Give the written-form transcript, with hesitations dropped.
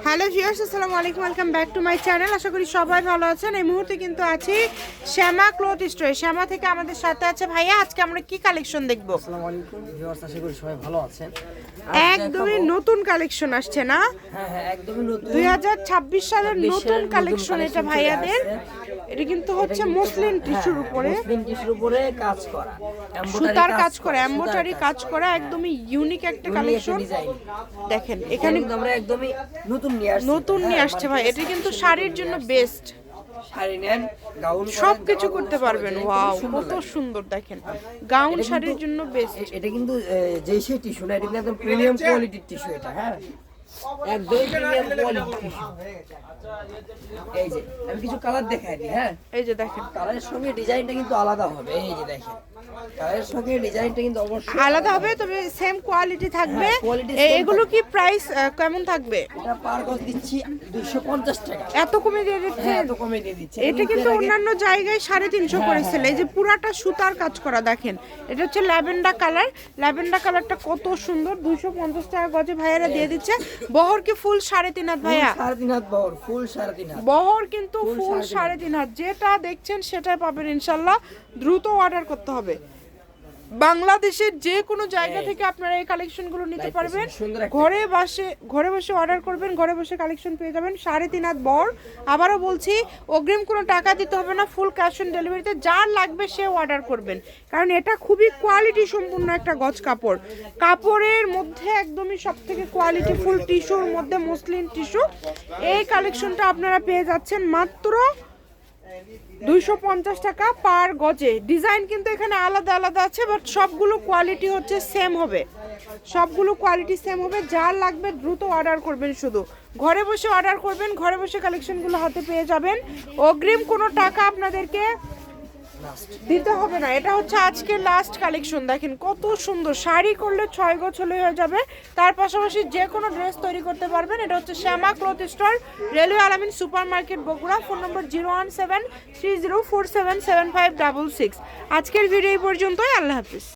Hello viewers, আসসালামু আলাইকুম, welcome back to my channel. আশা করি সবাই ভালো আছেন। এই মুহূর্তে কিন্তু আছি শ্যামা ক্লথ স্টোরে। শ্যামা থেকে আমাদের সাথে আছে ভাইয়া। আজকে আমরা কি কালেকশন দেখব? আসসালামু আলাইকুম ভিউয়ার্স, আশা করি সবাই ভালো আছেন। একদমই নতুন কালেকশন আসছে না? হ্যাঁ, একদমই নতুন 2026 সালের নতুন কালেকশন এটা ভাইয়াদের। এটা কিন্তু হচ্ছে মসলিন টিস্যুর উপরে, মসলিন টিস্যুর উপরে কাজ করা, সুতার কাজ করা, এমব্রয়ডারি কাজ করা, একদমই ইউনিক একটা কালেকশন। দেখেন এখানে আমরা একদমই নতুন নিয়ে আসছে ভাই। এটা কিন্তু শাড়ির জন্য বেস্ট। শাড়ি নেন, গাউন সবকিছু করতে পারবেন। ওয়াও, কত সুন্দর! দেখেন গাউন শাড়ির জন্য বেস্ট। এটা কিন্তু যেই সেই টিস্যু না, এটা কিন্তু একদম প্রিমিয়াম কোয়ালিটির টিস্যু। এটা হ্যাঁ, একদমই প্রিমিয়াম কোয়ালিটির টিস্যু। এই যে আমি কিছু কালার দেখাই দিই। হ্যাঁ, এই যে দেখেন কালারের সঙ্গে ডিজাইনটা কিন্তু আলাদা হবে। এই যে দেখেন, কালারের সঙ্গে ডিজাইনটা কিন্তু অবশ্যই আলাদা হবে, তবে সেম কোয়ালিটি থাকবে। হ্যাঁ, quality same এগুলো কি প্রাইস কেমন থাকবে? এটা পার গজ দিচ্ছি 250 টাকা। এত কমে দিয়ে দিচ্ছে? হ্যাঁ, এত কমে দিয়ে দিচ্ছে। এটা কিন্তু অন্যান্য জায়গায় 350 করেছিল। এই যে পুরাটা সুতার কাজ করা, দেখেন এটা হচ্ছে ল্যাভেন্ডার কালার। ল্যাভেন্ডার কালারটা কত সুন্দর। 250 টাকা গজে ভাইয়ারা দিয়ে দিচ্ছে। বহর কি ফুল 3.5 হাত ভাইয়া? 3.5 হাত বহর, ফুল 3.5 হাত বহর কিন্তু ফুল 3.5 হাত। যেটা দেখছেন সেটাই পাবেন ইনশাল্লাহ। দ্রুত অর্ডার করতে হবে। বাংলাদেশের যে কোনো জায়গা থেকে আপনারা এই কালেকশনগুলো নিতে পারবেন। ঘরে বসে অর্ডার করবেন, ঘরে বসে কালেকশন পেয়ে যাবেন। 3.5 হাত বহর। আবারও বলছি, অগ্রিম কোনো টাকা দিতে হবে না, ফুল ক্যাশ অন ডেলিভারিতে। যার লাগবে সে অর্ডার করবেন, কারণ এটা খুবই কোয়ালিটি সম্পূর্ণ একটা গজ কাপড়। কাপড়ের মধ্যে একদমই সব থেকে কোয়ালিটি ফুল টিস্যুর মধ্যে মসলিন টিস্যু। এই কালেকশনটা আপনারা পেয়ে যাচ্ছেন মাত্র 250 টাকা পার গজে। ডিজাইন কিন্তু এখানে আলাদা আলাদা আছে, বাট সবগুলো কোয়ালিটি হচ্ছে সেম হবে। যার লাগবে দ্রুত অর্ডার করবেন। শুধু ঘরে বসে অর্ডার করবেন, ঘরে বসে কালেকশনগুলো হাতে পেয়ে যাবেন। অগ্রিম কোনো টাকা আপনাদেরকে দিতে হবে না। এটা হচ্ছে আজকের লাস্ট কালেকশন। দেখেন কত সুন্দর। শাড়ি করলে 6 গজ হলে হয়ে যাবে। তার পাশাপাশি যে কোনো ড্রেস তৈরি করতে পারবেন। এটা হচ্ছে শ্যামা ক্লথ স্টোর, রেলওয়ে আলামিন সুপার মার্কেট, বগুড়া। ফোন নম্বর 01730477566। আজকের ভিডিও এই পর্যন্তই। আল্লাহ হাফিজ।